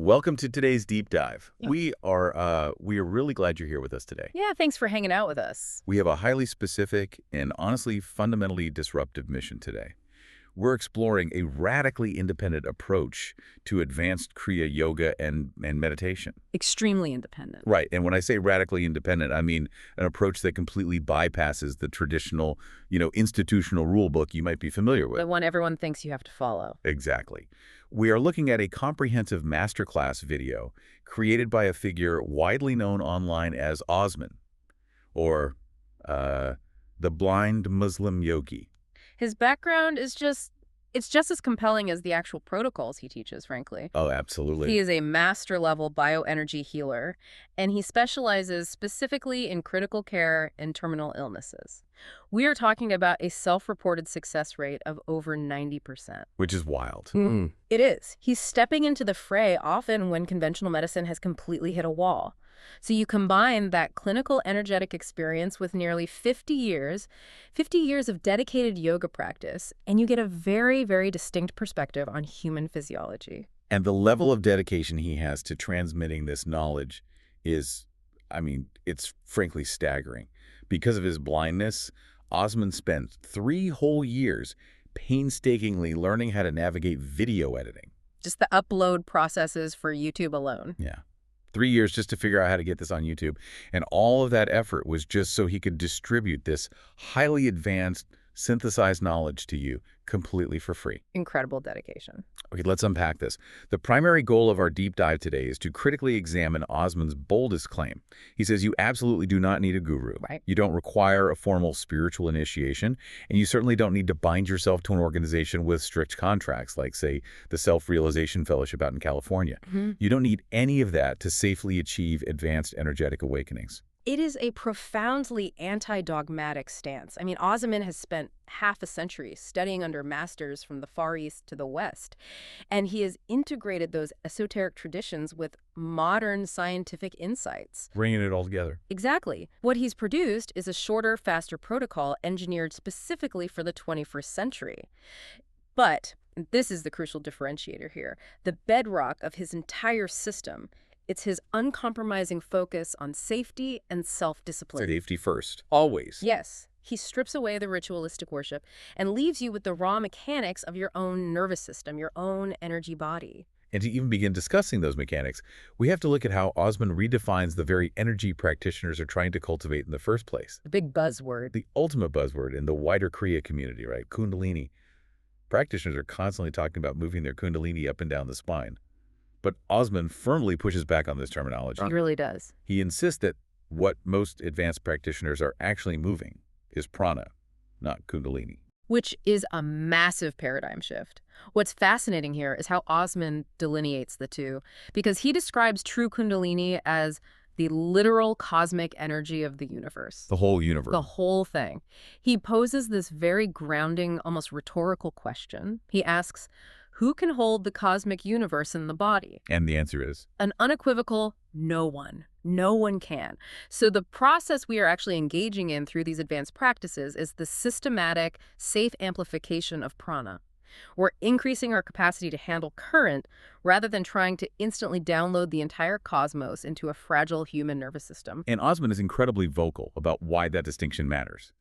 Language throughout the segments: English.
Welcome to today's deep dive. We are really glad you're here with us today. Yeah, thanks for hanging out with us. We have a highly specific and honestly fundamentally disruptive mission today. We're exploring a radically independent approach to advanced Kriya yoga and meditation. Extremely independent. Right, and when I say radically independent, I mean an approach that completely bypasses the traditional, institutional rule book you might be familiar with. The one everyone thinks you have to follow. Exactly. We are looking at a comprehensive masterclass video created by a figure widely known online as Osman, or the blind Muslim yogi. His background is it's just as compelling as the actual protocols he teaches, frankly. Oh, absolutely. He is a master-level bioenergy healer, and he specializes specifically in critical care and terminal illnesses. We are talking about a self-reported success rate of over 90%. Which is wild. It is. He's stepping into the fray often when conventional medicine has completely hit a wall. So you combine that clinical energetic experience with nearly 50 years of dedicated yoga practice, and you get a very, very distinct perspective on human physiology. And the level of dedication he has to transmitting this knowledge is, it's frankly staggering. Because of his blindness, Osman spent 3 whole years painstakingly learning how to navigate video editing. Just the upload processes for YouTube alone. Yeah. 3 years just to figure out how to get this on YouTube. And all of that effort was just so he could distribute this highly advanced, synthesized knowledge to you completely for free. Incredible dedication. Okay, let's unpack this. The primary goal of our deep dive today is to critically examine Osman's boldest claim. He says you absolutely do not need a guru. Right. You don't require a formal spiritual initiation, and you certainly don't need to bind yourself to an organization with strict contracts, like, say, the Self-Realization Fellowship out in California. You don't need any of that to safely achieve advanced energetic awakenings. It is a profoundly anti-dogmatic stance. Osman has spent half a century studying under masters from the Far East to the West, and he has integrated those esoteric traditions with modern scientific insights. Bringing it all together. Exactly. What he's produced is a shorter, faster protocol engineered specifically for the 21st century. But this is the crucial differentiator here. The bedrock of his entire system, it's his uncompromising focus on safety and self-discipline. Safety first, always. Yes. He strips away the ritualistic worship and leaves you with the raw mechanics of your own nervous system, your own energy body. And to even begin discussing those mechanics, we have to look at how Osman redefines the very energy practitioners are trying to cultivate in the first place. The big buzzword. The ultimate buzzword in the wider Kriya community, right? Kundalini. Practitioners are constantly talking about moving their Kundalini up and down the spine. But Osman firmly pushes back on this terminology. He really does. He insists that what most advanced practitioners are actually moving is prana, not Kundalini. Which is a massive paradigm shift. What's fascinating here is how Osman delineates the two, because he describes true Kundalini as the literal cosmic energy of the universe. The whole universe. The whole thing. He poses this very grounding, almost rhetorical question. He asks, who can hold the cosmic universe in the body? And the answer is? An unequivocal no one. No one can. So the process we are actually engaging in through these advanced practices is the systematic, safe amplification of prana. We're increasing our capacity to handle current rather than trying to instantly download the entire cosmos into a fragile human nervous system. And Osman is incredibly vocal about why that distinction matters.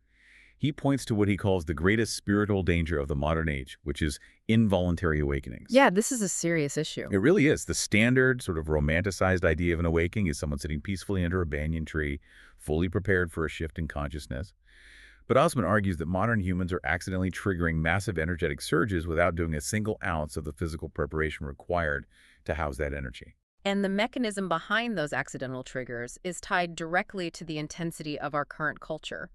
He points to what he calls the greatest spiritual danger of the modern age, which is involuntary awakenings. Yeah, this is a serious issue. It really is. The standard, sort of romanticized idea of an awakening is someone sitting peacefully under a banyan tree, fully prepared for a shift in consciousness. But Osman argues that modern humans are accidentally triggering massive energetic surges without doing a single ounce of the physical preparation required to house that energy. And the mechanism behind those accidental triggers is tied directly to the intensity of our current culture.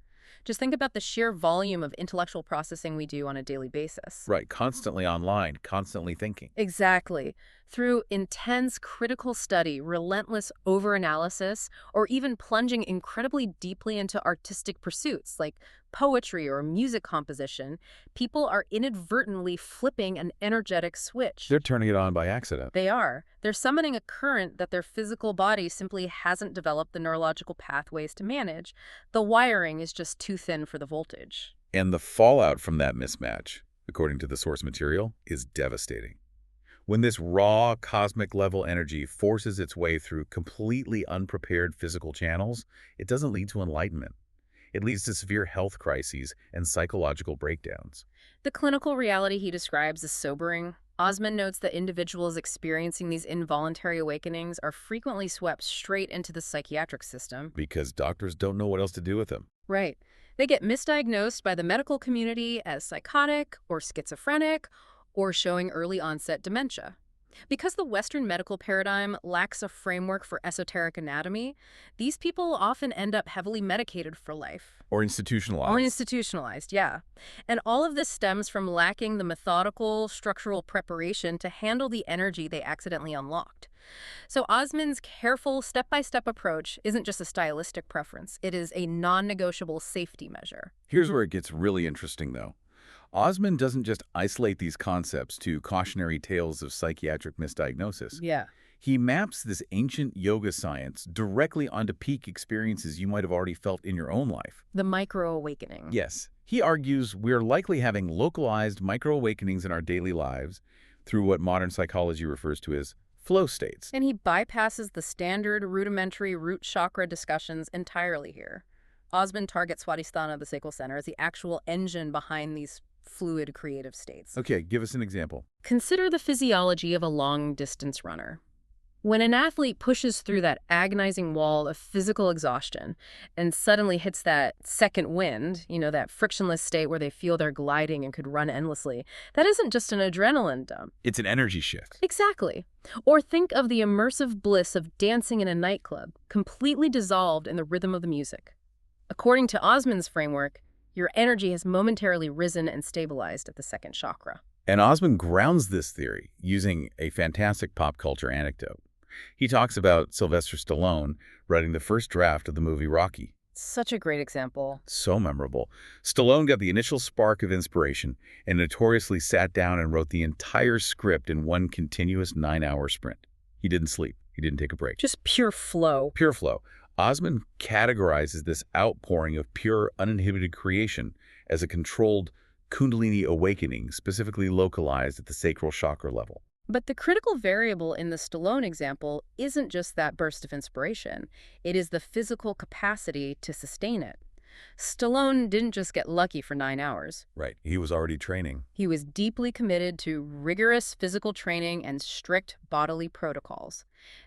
Just think about the sheer volume of intellectual processing we do on a daily basis. Right, constantly online, constantly thinking. Exactly. Through intense critical study, relentless overanalysis, or even plunging incredibly deeply into artistic pursuits like poetry or music composition, people are inadvertently flipping an energetic switch. They're turning it on by accident. They are. They're summoning a current that their physical body simply hasn't developed the neurological pathways to manage. The wiring is just too thin for the voltage. And the fallout from that mismatch, according to the source material, is devastating. When this raw, cosmic-level energy forces its way through completely unprepared physical channels, it doesn't lead to enlightenment. It leads to severe health crises and psychological breakdowns. The clinical reality he describes is sobering. Osman notes that individuals experiencing these involuntary awakenings are frequently swept straight into the psychiatric system. Because doctors don't know what else to do with them. Right. They get misdiagnosed by the medical community as psychotic or schizophrenic or showing early onset dementia. Because the Western medical paradigm lacks a framework for esoteric anatomy, these people often end up heavily medicated for life. Or institutionalized. Or institutionalized, yeah. And all of this stems from lacking the methodical, structural preparation to handle the energy they accidentally unlocked. So Osman's careful, step-by-step approach isn't just a stylistic preference. It is a non-negotiable safety measure. Here's where it gets really interesting, though. Osman doesn't just isolate these concepts to cautionary tales of psychiatric misdiagnosis. Yeah. He maps this ancient yoga science directly onto peak experiences you might have already felt in your own life. The micro-awakening. Yes. He argues we're likely having localized micro-awakenings in our daily lives through what modern psychology refers to as flow states. And he bypasses the standard rudimentary root chakra discussions entirely here. Osman targets Swadhisthana, the sacral center, as the actual engine behind these fluid creative states. Okay, give us an example. Consider the physiology of a long-distance runner. When an athlete pushes through that agonizing wall of physical exhaustion and suddenly hits that second wind, that frictionless state where they feel they're gliding and could run endlessly, that isn't just an adrenaline dump. It's an energy shift. Exactly. Or think of the immersive bliss of dancing in a nightclub, completely dissolved in the rhythm of the music. According to Osman's framework, your energy has momentarily risen and stabilized at the second chakra. And Osman grounds this theory using a fantastic pop culture anecdote. He talks about Sylvester Stallone writing the first draft of the movie Rocky. Such a great example. So memorable. Stallone got the initial spark of inspiration and notoriously sat down and wrote the entire script in one continuous 9-hour sprint. He didn't sleep. He didn't take a break. Just pure flow. Pure flow. Osman categorizes this outpouring of pure, uninhibited creation as a controlled Kundalini awakening, specifically localized at the sacral chakra level. But the critical variable in the Stallone example isn't just that burst of inspiration. It is the physical capacity to sustain it. Stallone didn't just get lucky for 9 hours. Right. He was already training. He was deeply committed to rigorous physical training and strict bodily protocols.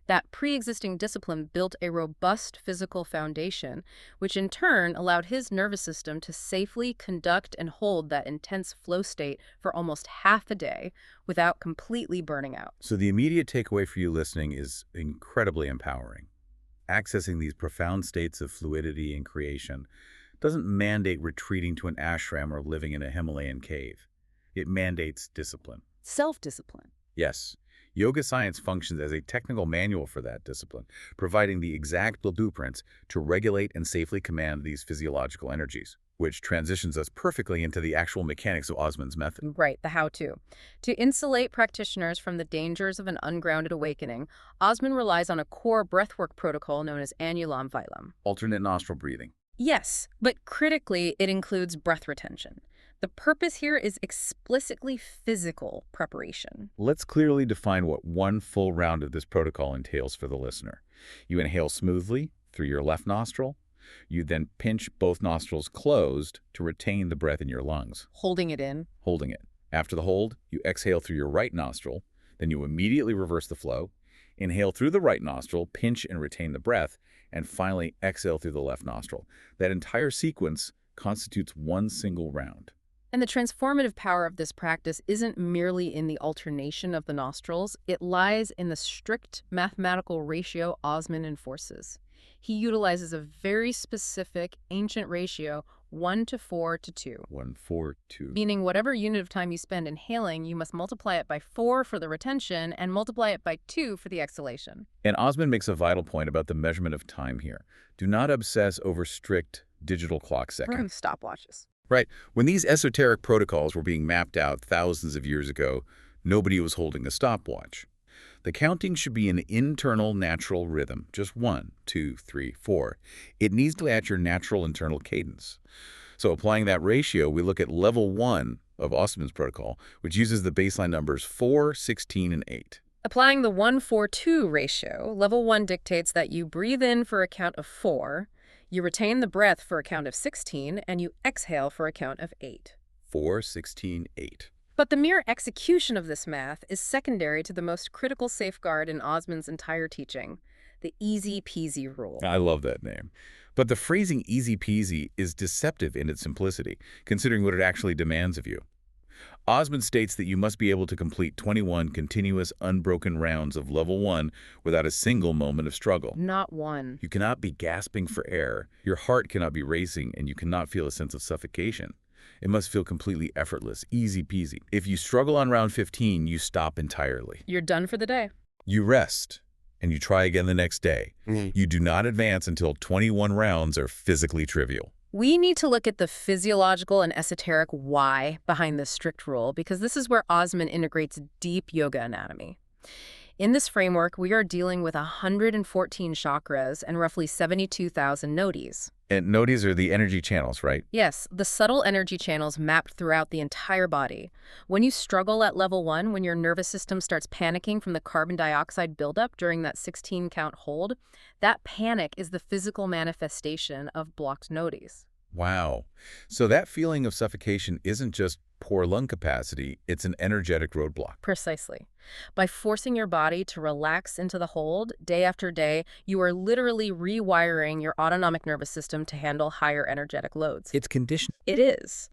That pre-existing discipline built a robust physical foundation, which in turn allowed his nervous system to safely conduct and hold that intense flow state for almost half a day without completely burning out. So the immediate takeaway for you listening is incredibly empowering. Accessing these profound states of fluidity and creation doesn't mandate retreating to an ashram or living in a Himalayan cave. It mandates discipline. Self-discipline. Yes, yoga science functions as a technical manual for that discipline, providing the exact blueprints to regulate and safely command these physiological energies, which transitions us perfectly into the actual mechanics of Osman's method. Right, the how-to. To insulate practitioners from the dangers of an ungrounded awakening, Osman relies on a core breathwork protocol known as Anulam Vilam. Alternate nostril breathing. Yes, but critically, it includes breath retention. The purpose here is explicitly physical preparation. Let's clearly define what one full round of this protocol entails for the listener. You inhale smoothly through your left nostril. You then pinch both nostrils closed to retain the breath in your lungs. Holding it in. Holding it. After the hold, you exhale through your right nostril. Then you immediately reverse the flow. Inhale through the right nostril, pinch and retain the breath, and finally exhale through the left nostril. That entire sequence constitutes one single round. And the transformative power of this practice isn't merely in the alternation of the nostrils. It lies in the strict mathematical ratio Osman enforces. He utilizes a very specific ancient ratio, 1:4:2. 1:4:2. Meaning whatever unit of time you spend inhaling, you must multiply it by 4 for the retention and multiply it by 2 for the exhalation. And Osman makes a vital point about the measurement of time here. Do not obsess over strict digital clock seconds. Stopwatches. Right. When these esoteric protocols were being mapped out thousands of years ago, nobody was holding a stopwatch. The counting should be an internal natural rhythm, just 1, 2, 3, 4. It needs to match your natural internal cadence. So applying that ratio, we look at level 1, of Osman's protocol, which uses the baseline numbers 4, 16, and 8. Applying the 1-4-2 ratio, level 1 dictates that you breathe in for a count of 4, you retain the breath for a count of 16, and you exhale for a count of 8. 4, 16, 8. But the mere execution of this math is secondary to the most critical safeguard in Osman's entire teaching, the easy-peasy rule. I love that name. But the phrasing easy peasy is deceptive in its simplicity, considering what it actually demands of you. Osman states that you must be able to complete 21 continuous, unbroken rounds of level 1 without a single moment of struggle. Not one. You cannot be gasping for air, your heart cannot be racing, and you cannot feel a sense of suffocation. It must feel completely effortless, easy peasy. If you struggle on round 15, you stop entirely. You're done for the day. You rest, and you try again the next day. You do not advance until 21 rounds are physically trivial. We need to look at the physiological and esoteric why behind this strict rule, because this is where Osman integrates deep yoga anatomy. In this framework, we are dealing with 114 chakras and roughly 72,000 nadis. And nadis are the energy channels, right? Yes, the subtle energy channels mapped throughout the entire body. When you struggle at level 1, when your nervous system starts panicking from the carbon dioxide buildup during that 16-count hold, that panic is the physical manifestation of blocked nadis. Wow. So that feeling of suffocation isn't just poor lung capacity, it's an energetic roadblock. Precisely. By forcing your body to relax into the hold day after day, you are literally rewiring your autonomic nervous system to handle higher energetic loads. It's conditioned. It is.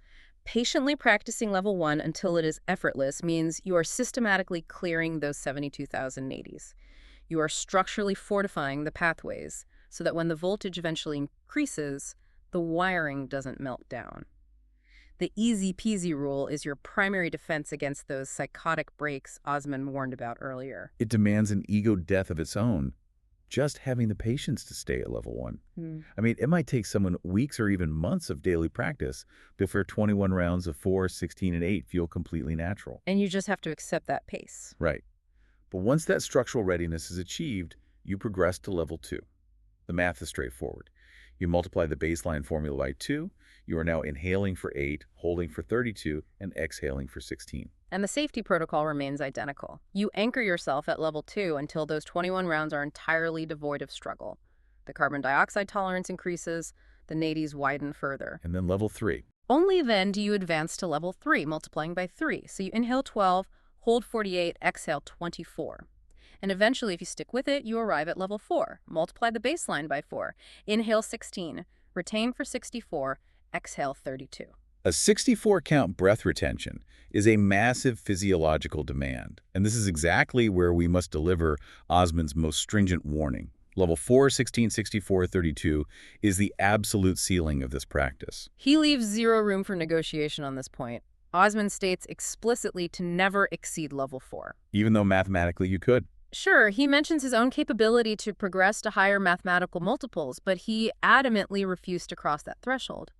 Patiently practicing level 1 until it is effortless means you are systematically clearing those 72,000 nadis. You are structurally fortifying the pathways so that when the voltage eventually increases, the wiring doesn't melt down. The easy-peasy rule is your primary defense against those psychotic breaks Osman warned about earlier. It demands an ego death of its own, just having the patience to stay at level 1. I mean, it might take someone weeks or even months of daily practice before 21 rounds of 4, 16, and 8 feel completely natural. And you just have to accept that pace. Right. But once that structural readiness is achieved, you progress to level 2. The math is straightforward. You multiply the baseline formula by 2, you are now inhaling for 8, holding for 32, and exhaling for 16. And the safety protocol remains identical. You anchor yourself at level 2 until those 21 rounds are entirely devoid of struggle. The carbon dioxide tolerance increases, the nadis widen further. And then level 3. Only then do you advance to level 3, multiplying by 3. So you inhale 12, hold 48, exhale 24. And eventually, if you stick with it, you arrive at level 4. Multiply the baseline by 4. Inhale 16, retain for 64, exhale 32. A 64-count breath retention is a massive physiological demand, and this is exactly where we must deliver Osman's most stringent warning. Level 4, 16, 64, 32 is the absolute ceiling of this practice. He leaves zero room for negotiation on this point. Osman states explicitly to never exceed level 4. Even though mathematically you could. Sure, he mentions his own capability to progress to higher mathematical multiples, but he adamantly refused to cross that threshold.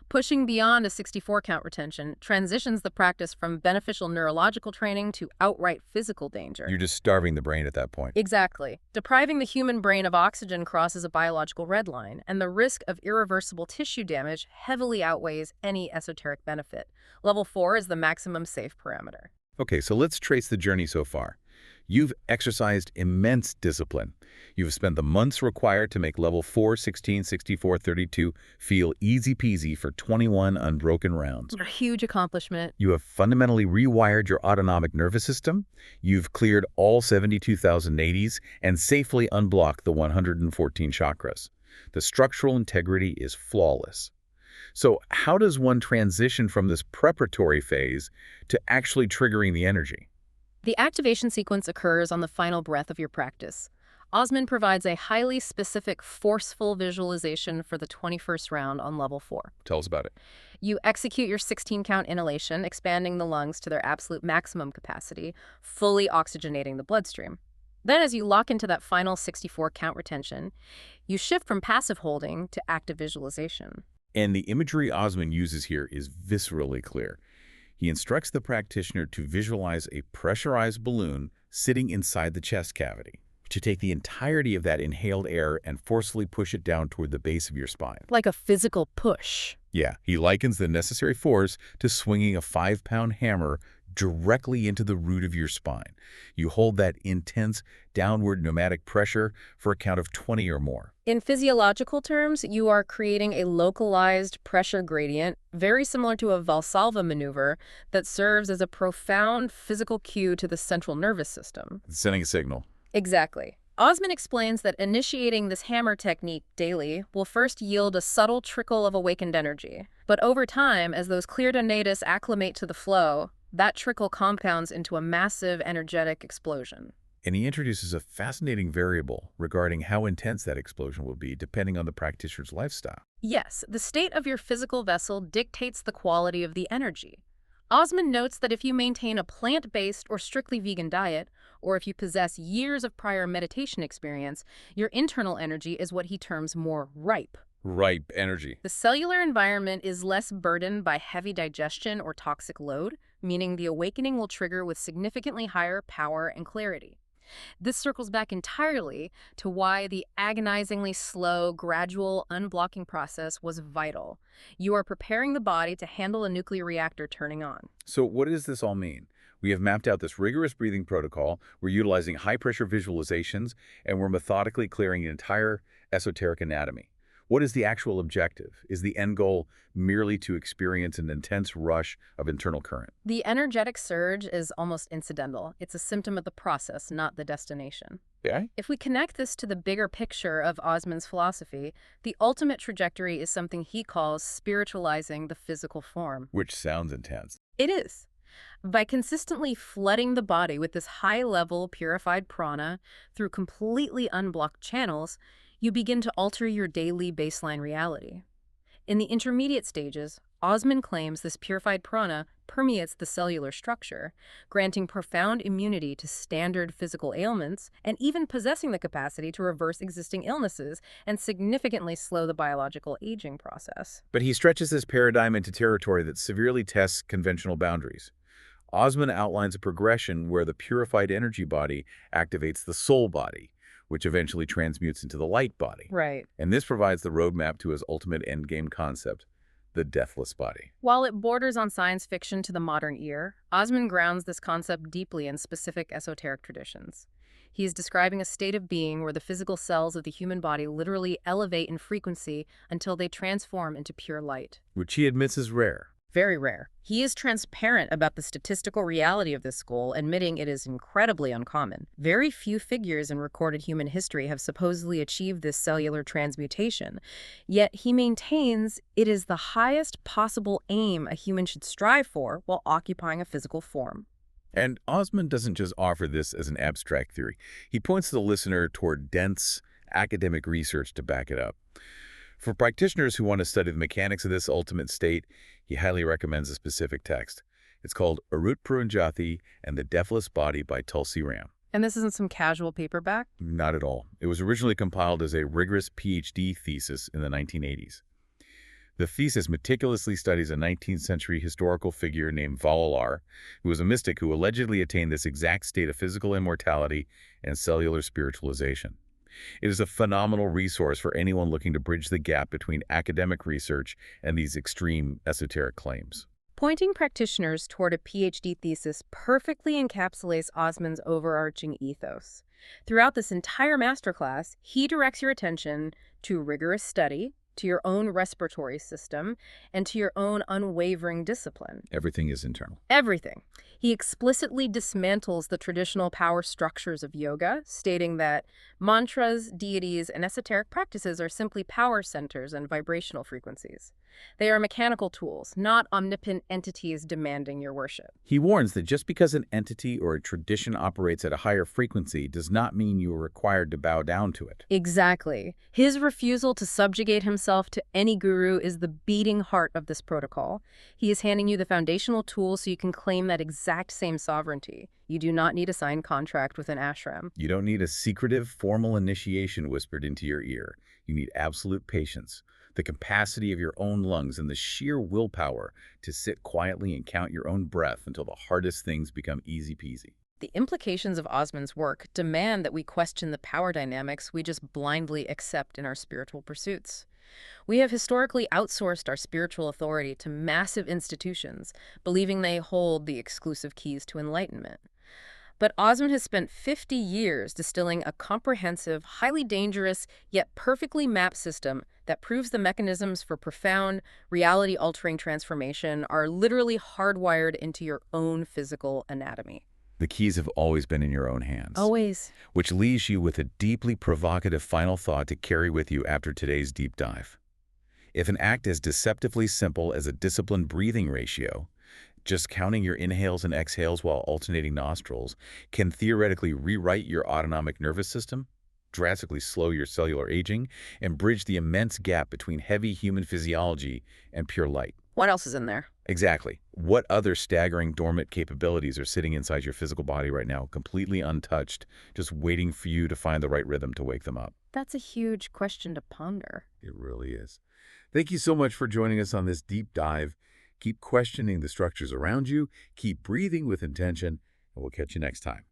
Pushing beyond a 64-count retention transitions the practice from beneficial neurological training to outright physical danger. You're just starving the brain at that point. Exactly. Depriving the human brain of oxygen crosses a biological red line, and the risk of irreversible tissue damage heavily outweighs any esoteric benefit. Level 4 is the maximum safe parameter. Okay, so let's trace the journey so far. You've exercised immense discipline. You've spent the months required to make level 4, 16, 64, 32 feel easy peasy for 21 unbroken rounds. A huge accomplishment. You have fundamentally rewired your autonomic nervous system. You've cleared all 72,000 nadis and safely unblocked the 114 chakras. The structural integrity is flawless. So how does one transition from this preparatory phase to actually triggering the energy? The activation sequence occurs on the final breath of your practice. Osman provides a highly specific, forceful visualization for the 21st round on level 4. Tell us about it. You execute your 16-count inhalation, expanding the lungs to their absolute maximum capacity, fully oxygenating the bloodstream. Then as you lock into that final 64-count retention, you shift from passive holding to active visualization. And the imagery Osman uses here is viscerally clear. He instructs the practitioner to visualize a pressurized balloon sitting inside the chest cavity. to take the entirety of that inhaled air and forcefully push it down toward the base of your spine. Like a physical push. Yeah, he likens the necessary force to swinging a 5-pound hammer directly into the root of your spine. You hold that intense downward pneumatic pressure for a count of 20 or more. In physiological terms, you are creating a localized pressure gradient, very similar to a Valsalva maneuver, that serves as a profound physical cue to the central nervous system. It's sending a signal. Exactly. Osman explains that initiating this hammer technique daily will first yield a subtle trickle of awakened energy. But over time, as those clear donatus acclimate to the flow, that trickle compounds into a massive energetic explosion. And he introduces a fascinating variable regarding how intense that explosion will be depending on the practitioner's lifestyle. Yes, the state of your physical vessel dictates the quality of the energy. Osman notes that if you maintain a plant-based or strictly vegan diet, or if you possess years of prior meditation experience, your internal energy is what he terms more ripe. Ripe energy. The cellular environment is less burdened by heavy digestion or toxic load, meaning the awakening will trigger with significantly higher power and clarity. This circles back entirely to why the agonizingly slow, gradual unblocking process was vital. You are preparing the body to handle a nuclear reactor turning on. So what does this all mean? We have mapped out this rigorous breathing protocol, we're utilizing high-pressure visualizations, and we're methodically clearing an entire esoteric anatomy. What is the actual objective? Is the end goal merely to experience an intense rush of internal current? The energetic surge is almost incidental. It's a symptom of the process, not the destination. Yeah? If we connect this to the bigger picture of Osman's philosophy, the ultimate trajectory is something he calls spiritualizing the physical form. Which sounds intense. It is. By consistently flooding the body with this high-level purified prana through completely unblocked channels, you begin to alter your daily baseline reality. In the intermediate stages, Osman claims this purified prana permeates the cellular structure, granting profound immunity to standard physical ailments and even possessing the capacity to reverse existing illnesses and significantly slow the biological aging process. But he stretches this paradigm into territory that severely tests conventional boundaries. Osman outlines a progression where the purified energy body activates the soul body, which eventually transmutes into the light body. Right. And this provides the roadmap to his ultimate endgame concept, the deathless body. While it borders on science fiction to the modern ear, Osman grounds this concept deeply in specific esoteric traditions. He is describing a state of being where the physical cells of the human body literally elevate in frequency until they transform into pure light. Which he admits is rare. Very rare. He is transparent about the statistical reality of this goal, admitting it is incredibly uncommon. Very few figures in recorded human history have supposedly achieved this cellular transmutation, yet he maintains it is the highest possible aim a human should strive for while occupying a physical form. And Osman doesn't just offer this as an abstract theory. He points the listener toward dense academic research to back it up. For practitioners who want to study the mechanics of this ultimate state, he highly recommends a specific text. It's called Arut Purunjati and the Deathless Body by Tulsi Ram. And this isn't some casual paperback? Not at all. It was originally compiled as a rigorous PhD thesis in the 1980s. The thesis meticulously studies a 19th century historical figure named Valalar, who was a mystic who allegedly attained this exact state of physical immortality and cellular spiritualization. It is a phenomenal resource for anyone looking to bridge the gap between academic research and these extreme esoteric claims. Pointing practitioners toward a PhD thesis perfectly encapsulates Osman's overarching ethos. Throughout this entire masterclass, he directs your attention to rigorous study, to your own respiratory system, and to your own unwavering discipline. Everything is internal. Everything. He explicitly dismantles the traditional power structures of yoga, stating that mantras, deities, and esoteric practices are simply power centers and vibrational frequencies. They are mechanical tools, not omnipotent entities demanding your worship. He warns that just because an entity or a tradition operates at a higher frequency does not mean you are required to bow down to it. Exactly. His refusal to subjugate himself to any guru is the beating heart of this protocol. He is handing you the foundational tools so you can claim that exact same sovereignty. You do not need a signed contract with an ashram. You don't need a secretive, formal initiation whispered into your ear. You need absolute patience, the capacity of your own lungs, and the sheer willpower to sit quietly and count your own breath until the hardest things become easy peasy. The implications of Osman's work demand that we question the power dynamics we just blindly accept in our spiritual pursuits. We have historically outsourced our spiritual authority to massive institutions, believing they hold the exclusive keys to enlightenment. But Osman has spent 50 years distilling a comprehensive, highly dangerous, yet perfectly mapped system that proves the mechanisms for profound, reality-altering transformation are literally hardwired into your own physical anatomy. The keys have always been in your own hands, Always. which leaves you with a deeply provocative final thought to carry with you after today's deep dive. If an act as deceptively simple as a disciplined breathing ratio, just counting your inhales and exhales while alternating nostrils, can theoretically rewrite your autonomic nervous system, drastically slow your cellular aging, and bridge the immense gap between heavy human physiology and pure light. What else is in there? Exactly. What other staggering dormant capabilities are sitting inside your physical body right now, completely untouched, just waiting for you to find the right rhythm to wake them up? That's a huge question to ponder. It really is. Thank you so much for joining us on this deep dive. Keep questioning the structures around you, keep breathing with intention, and we'll catch you next time.